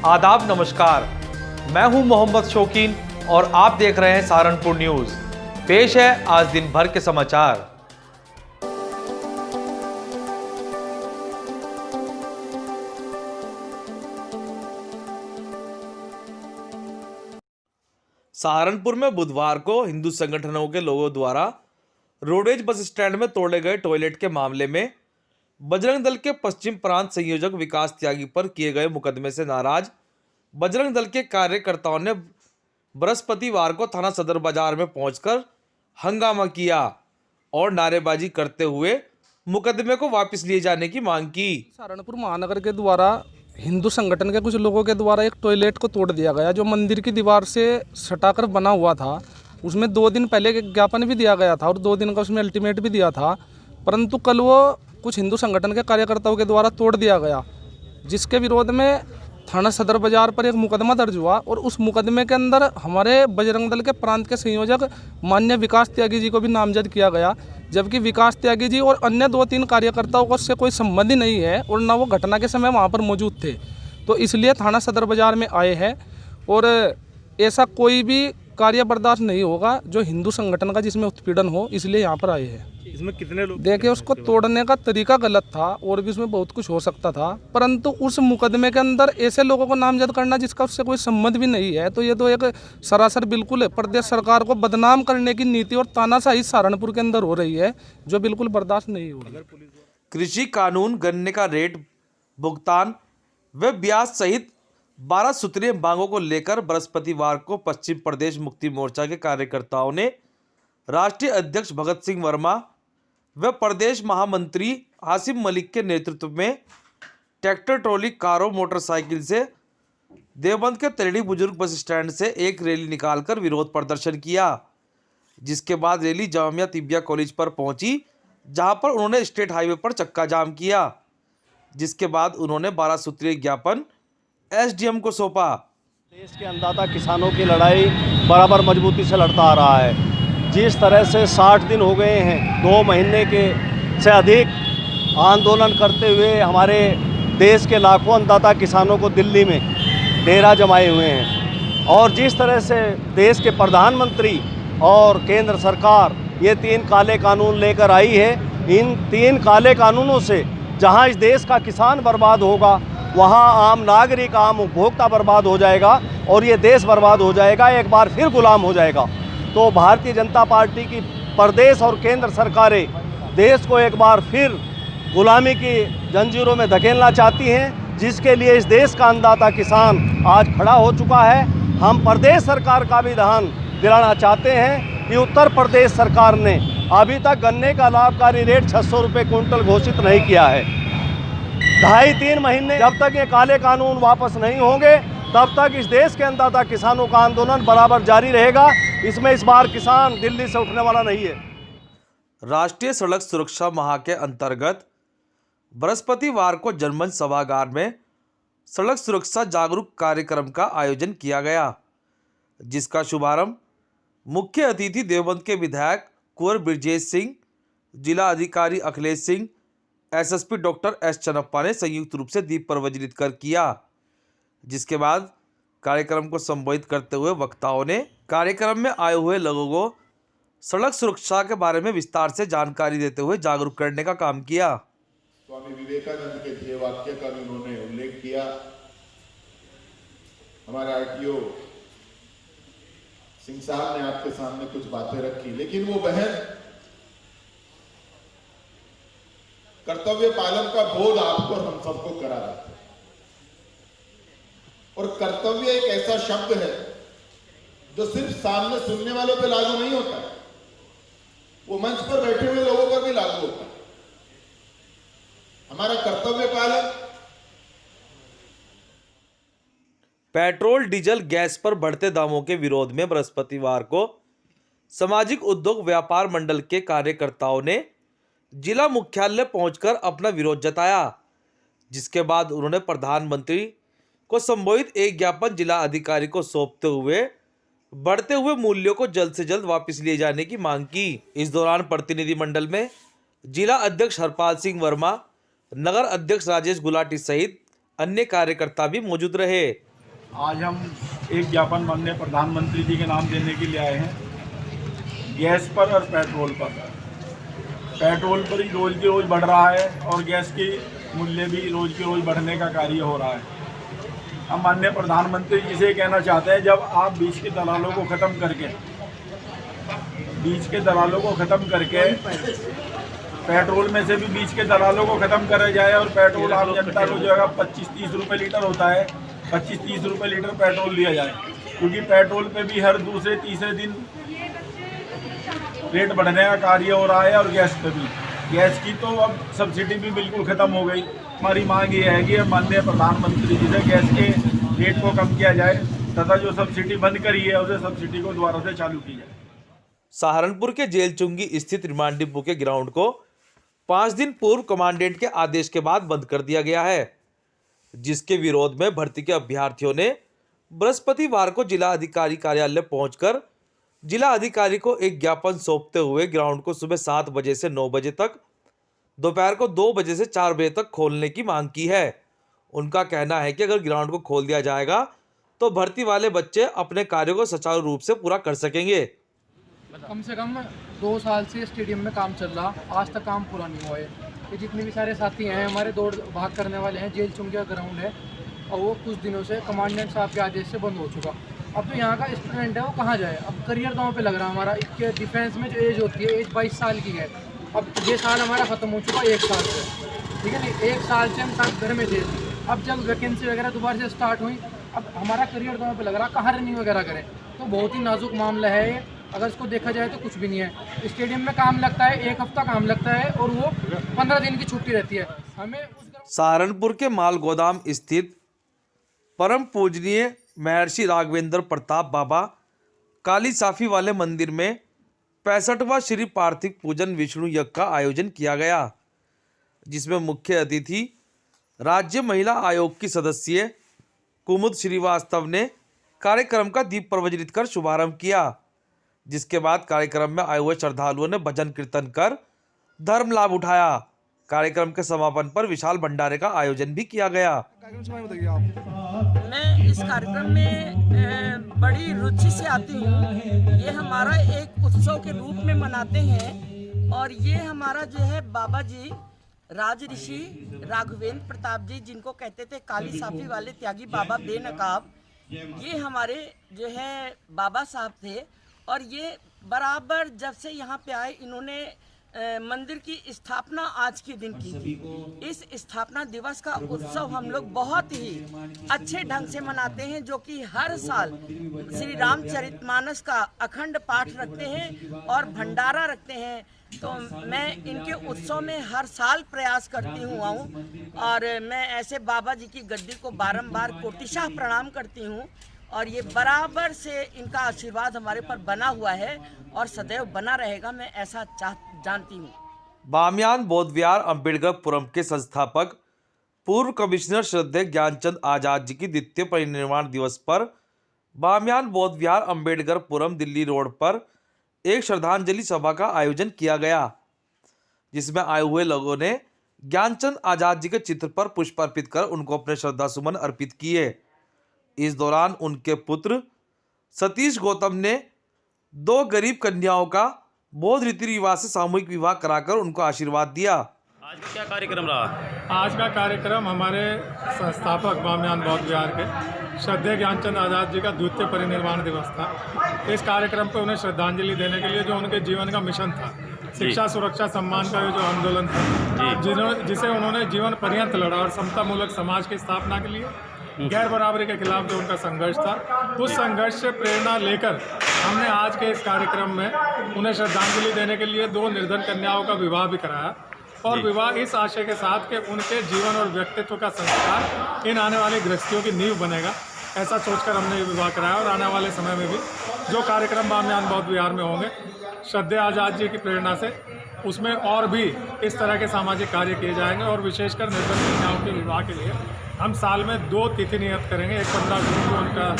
आदाब, नमस्कार। मैं हूं मोहम्मद शौकीन और आप देख रहे हैं सहारनपुर न्यूज। पेश है आज दिन भर के समाचार। सहारनपुर में बुधवार को हिंदू संगठनों के लोगों द्वारा रोडवेज बस स्टैंड में तोड़े गए टॉयलेट के मामले में बजरंग दल के पश्चिम प्रांत संयोजक विकास त्यागी पर किए गए मुकदमे से नाराज बजरंग दल के कार्यकर्ताओं ने बृहस्पतिवार को थाना सदर बाजार में पहुंचकर हंगामा किया और नारेबाजी करते हुए मुकदमे को वापस लिए जाने की मांग की। सहारनपुर महानगर के द्वारा हिंदू संगठन के कुछ लोगों के द्वारा एक टॉयलेट को तोड़ दिया गया जो मंदिर की दीवार से सटाकर बना हुआ था। उसमें 2 दिन पहले एक ज्ञापन भी दिया गया था और 2 दिन का उसमें अल्टीमेट भी दिया था, परंतु कल वो कुछ हिंदू संगठन के कार्यकर्ताओं के द्वारा तोड़ दिया गया, जिसके विरोध में थाना सदर बाजार पर एक मुकदमा दर्ज हुआ और उस मुकदमे के अंदर हमारे बजरंग दल के प्रांत के संयोजक माननीय विकास त्यागी जी को भी नामजद किया गया, जबकि विकास त्यागी जी और अन्य 2-3 कार्यकर्ताओं को उससे कोई संबंध ही नहीं है और न वो घटना के समय वहाँ पर मौजूद थे। तो इसलिए थाना सदर बाजार में आए हैं और ऐसा कोई भी कार्य बर्दाश्त नहीं होगा जो हिंदू संगठन का जिसमें उत्पीड़न हो, इसलिए यहाँ पर आए हैं। इसमें कितने लोग? देखिए, उसको तोड़ने का तरीका गलत था और भी उसमें बहुत कुछ हो सकता था, परंतु उस मुकदमे के अंदर ऐसे लोगों को नामजद करना जिसका उससे कोई संबंध भी नहीं है, तो ये तो एक सरासर बिल्कुल प्रदेश सरकार को बदनाम करने की नीति और तानाशाही सहारनपुर के अंदर हो रही है, जो बिल्कुल बर्दाश्त नहीं होगी। कृषि कानून, गन्ने का रेट भुगतान व ब्याज सहित 12 सूत्रीय मांगों को लेकर बृहस्पतिवार को पश्चिम प्रदेश मुक्ति मोर्चा के कार्यकर्ताओं ने राष्ट्रीय अध्यक्ष भगत सिंह वर्मा व प्रदेश महामंत्री आसिम मलिक के नेतृत्व में ट्रैक्टर, ट्रॉली, कारों, मोटरसाइकिल से देवबंद के तरेड़ी बुजुर्ग बस स्टैंड से एक रैली निकालकर विरोध प्रदर्शन किया, जिसके बाद रैली जामिया तिबिया कॉलेज पर पहुंची, जहां पर उन्होंने स्टेट हाईवे पर चक्का जाम किया, जिसके बाद उन्होंने 12 सूत्रीय ज्ञापन एसडीएम को सौंपा। देश के अन्नदाता किसानों की लड़ाई बराबर मजबूती से लड़ता आ रहा है। जिस तरह से 60 दिन हो गए हैं, 2 महीने के से अधिक आंदोलन करते हुए हमारे देश के लाखों अन्नदाता किसानों को दिल्ली में डेरा जमाए हुए हैं, और जिस तरह से देश के प्रधानमंत्री और केंद्र सरकार ये 3 काले कानून लेकर आई है, इन 3 काले कानूनों से जहां इस देश का किसान बर्बाद होगा, वहां आम नागरिक, आम उपभोक्ता बर्बाद हो जाएगा और ये देश बर्बाद हो जाएगा, एक बार फिर गुलाम हो जाएगा। तो भारतीय जनता पार्टी की प्रदेश और केंद्र सरकारें देश को एक बार फिर गुलामी की जंजीरों में धकेलना चाहती हैं, जिसके लिए इस देश का अन्नदाता किसान आज खड़ा हो चुका है। हम प्रदेश सरकार का भी ध्यान दिलाना चाहते हैं कि उत्तर प्रदेश सरकार ने अभी तक गन्ने का लाभकारी रेट 600 रुपये क्विंटल घोषित नहीं किया है। 2.5-3 महीने जब तक ये काले कानून वापस नहीं होंगे, तब तक इस देश के अन्नदाता किसानों का आंदोलन बराबर जारी रहेगा। इसमें इस बार किसान दिल्ली से उठने वाला नहीं है। राष्ट्रीय सड़क सुरक्षा माह के अंतर्गत बृहस्पतिवार को जनमंच सभागार में सड़क सुरक्षा जागरूक कार्यक्रम का आयोजन किया गया, जिसका शुभारंभ मुख्य अतिथि देवबंद के विधायक कुंवर ब्रजेश सिंह, जिला अधिकारी Akhilesh Singh, SSP doctor S Channappa ने संयुक्त रूप से दीप प्रज्वलित कर किया, जिसके बाद कार्यक्रम को संबोधित करते हुए वक्ताओं ने कार्यक्रम में आए हुए लोगों को सड़क सुरक्षा के बारे में विस्तार से जानकारी देते हुए जागरूक करने का काम किया। स्वामी विवेकानंद के ध्येय वाक्य का भी उन्होंने उल्लेख किया। हमारे आरटीओ सिंह साहब ने आपके सामने कुछ बातें रखी, लेकिन वो बहन कर्तव्य पालन का बोध आपको और हम सबको करा रहे थे। और कर्तव्य एक ऐसा शब्द है जो सिर्फ सामने सुनने वालों पे लागू नहीं होता है, वो मंच पर बैठे हुए लोगों पर भी लागू होता है। हमारा कर्तव्य पालन। पेट्रोल, डीजल, गैस पर बढ़ते दामों के विरोध में बृहस्पतिवार को सामाजिक उद्योग व्यापार मंडल के कार्यकर्ताओं ने जिला मुख्यालय पहुंचकर अपना विरोध जताया, जिसके बाद उन्होंने प्रधानमंत्री को संबोधित एक ज्ञापन जिला अधिकारी को सौंपते हुए बढ़ते हुए मूल्यों को जल्द से जल्द वापस लिए जाने की मांग की। इस दौरान प्रतिनिधि मंडल में जिला अध्यक्ष हरपाल सिंह वर्मा, नगर अध्यक्ष राजेश गुलाटी सहित अन्य कार्यकर्ता भी मौजूद रहे। आज हम एक ज्ञापन माननीय प्रधानमंत्री जी के नाम देने के लिए आए हैं। गैस पर और पेट्रोल पर ही रोज़ की रोज़ बढ़ रहा है और गैस की मूल्य भी रोज़ की रोज़ बढ़ने का कार्य हो रहा है। हम माननीय प्रधानमंत्री जी से कहना चाहते हैं, जब आप बीच के दलालों को ख़त्म करके पेट्रोल में से भी बीच के दलालों को ख़त्म करा जाए और पेट्रोल आम जनता को जो है 25-30 रुपये लीटर होता है, 25-30 रुपये लीटर पेट्रोल दिया जाए, क्योंकि पेट्रोल पे भी हर दूसरे तीसरे दिन रेट बढ़ने का कार्य हो रहा है। और गैस पे भी, गैस की तो अब सब्सिडी भी बिल्कुल ख़त्म हो गई। हमारी मांग ये है कि माननीय प्रधानमंत्री जी से गैस के रेट को कम किया जाए तथा जो सब्सिडी बंद करी है उसे सब्सिडी को दोबारा से चालू की जाए। सहारनपुर के जेल चुंगी स्थित रिमांड डिपो के ग्राउंड को 5 दिन पूर्व कमांडेंट के आदेश के बाद बंद कर दिया गया है, जिसके विरोध में भर्ती के अभ्यर्थियों ने बृहस्पतिवार को जिला अधिकारी कार्यालय पहुंचकर जिला अधिकारी को एक ज्ञापन सौंपते हुए ग्राउंड को सुबह 7 बजे से 9 बजे तक, दोपहर को 2 बजे से 4 बजे तक खोलने की मांग की है। उनका कहना है कि अगर ग्राउंड को खोल दिया जाएगा तो भर्ती वाले बच्चे अपने कार्यों को सुचारू रूप से पूरा कर सकेंगे। कम से कम 2 साल से स्टेडियम में काम चल रहा, आज तक काम पूरा नहीं हुआ है। ये जितने भी सारे साथी हैं हमारे दौड़ भाग करने वाले हैं, जेल चुंगिया ग्राउंड है और वो कुछ दिनों से कमांडेंट साहब के आदेश से बंद हो चुका। अब जो यहाँ का स्टूडेंट है वो कहाँ जाए? अब करियर दांव पे लग रहा है हमारा। इसके डिफेंस में जो एज होती है, एज 22 साल की है। अब ये साल हमारा ख़त्म हो चुका 1 साल से, ठीक है नहीं, 1 साल से हम साथ घर में थे। अब जब वैकेंसी वगैरह दोबारा से स्टार्ट हुई, अब हमारा करियर दांव पे लग रहा, कहाँ रनिंग वगैरह करें? तो बहुत ही नाजुक मामला है ये। अगर इसको देखा जाए तो कुछ भी नहीं है। स्टेडियम में काम लगता है, 1 हफ्ता काम लगता है और वो 15 दिन की छुट्टी रहती है। हमें सहारनपुर के माल गोदाम स्थित परम पूजनीय महर्षि राघवेंद्र प्रताप बाबा काली साफी वाले मंदिर में 65वां श्री पार्थिव पूजन विष्णु यज्ञ का आयोजन किया गया, जिसमें मुख्य अतिथि राज्य महिला आयोग की सदस्य कुमुद श्रीवास्तव ने कार्यक्रम का दीप प्रज्वलित कर शुभारंभ किया, जिसके बाद कार्यक्रम में आए हुए श्रद्धालुओं ने भजन कीर्तन कर धर्म लाभ उठाया। कार्यक्रम के समापन पर विशाल भंडारे का आयोजन भी किया गया। मैं इस कार्यक्रम में बड़ी रुचि से आती हूँ। ये हमारा एक उत्सव के रूप में मनाते हैं और ये हमारा जो है बाबा जी राज ऋषि राघवेंद्र प्रताप जी, जिनको कहते थे काली साफी वाले त्यागी बाबा बेनकाब, ये हमारे जो है बाबा साहब थे। और ये बराबर जब से यहाँ पे आए, इन्होंने मंदिर की स्थापना आज के दिन की थी। इस स्थापना दिवस का उत्सव हम लोग बहुत ही अच्छे ढंग से मनाते हैं, जो कि हर साल श्री रामचरितमानस का अखंड पाठ रखते हैं और भंडारा रखते हैं। तो मैं इनके उत्सव में हर साल प्रयास करती हूँ और मैं ऐसे बाबा जी की गद्दी को बारंबार कोटिशाह प्रणाम करती हूँ और ये बराबर से इनका आशीर्वाद हमारे पर बना हुआ है और सदैव बना रहेगा, मैं ऐसा जानती हूँ। बामियान बौद्ध विहार अम्बेडकरपुरम के संस्थापक पूर्व कमिश्नर श्रद्धेय ज्ञानचंद आजाद जी की द्वितीय परिनिर्वाण दिवस पर बामियान बौद्ध विहार अम्बेडकरपुरम दिल्ली रोड पर एक श्रद्धांजलि सभा का आयोजन किया गया, जिसमें आए हुए लोगों ने ज्ञानचंद आजाद जी के चित्र पर पुष्प अर्पित कर उनको अपने श्रद्धा सुमन अर्पित किए। इस दौरान उनके पुत्र सतीश गौतम ने 2 गरीब कन्याओं का बौद्ध रीति रिवाज से सामूहिक विवाह कराकर उनको आशीर्वाद दिया। आज का क्या कार्यक्रम रहा? आज का कार्यक्रम हमारे संस्थापक बामियान बौद्ध विहार के श्रद्धेय ज्ञानचंद आजाद जी का द्वितीय परिनिर्वाण दिवस था। इस कार्यक्रम पर उन्हें श्रद्धांजलि देने के लिए जो उनके जीवन का मिशन था, शिक्षा सुरक्षा सम्मान का जो आंदोलन था, जिसे उन्होंने जीवन पर्यंत लड़ा और समतामूलक समाज की स्थापना के लिए गैर बराबरी के खिलाफ जो उनका संघर्ष था, उस संघर्ष से प्रेरणा लेकर हमने आज के इस कार्यक्रम में उन्हें श्रद्धांजलि देने के लिए 2 निर्धन कन्याओं का विवाह भी कराया और विवाह इस आशय के साथ कि उनके जीवन और व्यक्तित्व का संस्कार इन आने वाली गृहस्थियों की नींव बनेगा, ऐसा सोचकर हमने ये विवाह कराया। और आने वाले समय में भी जो कार्यक्रम बामियान बौद्ध विहार में होंगे, श्रद्धेय आजाद जी की प्रेरणा से उसमें और भी इस तरह के सामाजिक कार्य किए जाएंगे और विशेषकर निर्धन कन्याओं के विवाह के लिए हम साल में 2 तिथि नियत करेंगे। एक 15 जून को उनका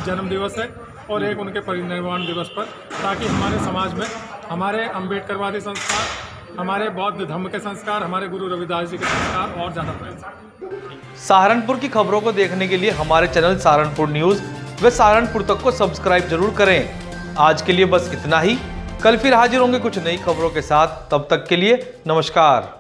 जन्मदिवस है और एक उनके परिनिर्वाण दिवस पर, ताकि हमारे समाज में हमारे अम्बेडकरवादी संस्कार हमारे बौद्ध धर्म के संस्कार, हमारे गुरु रविदास जी के संस्कार और ज़्यादा फैल सकें। सहारनपुर की खबरों को देखने के लिए हमारे चैनल सहारनपुर न्यूज़ व सहारनपुर तक को सब्सक्राइब जरूर करें। आज के लिए बस इतना ही। कल फिर हाजिर होंगे कुछ नई खबरों के साथ। तब तक के लिए नमस्कार।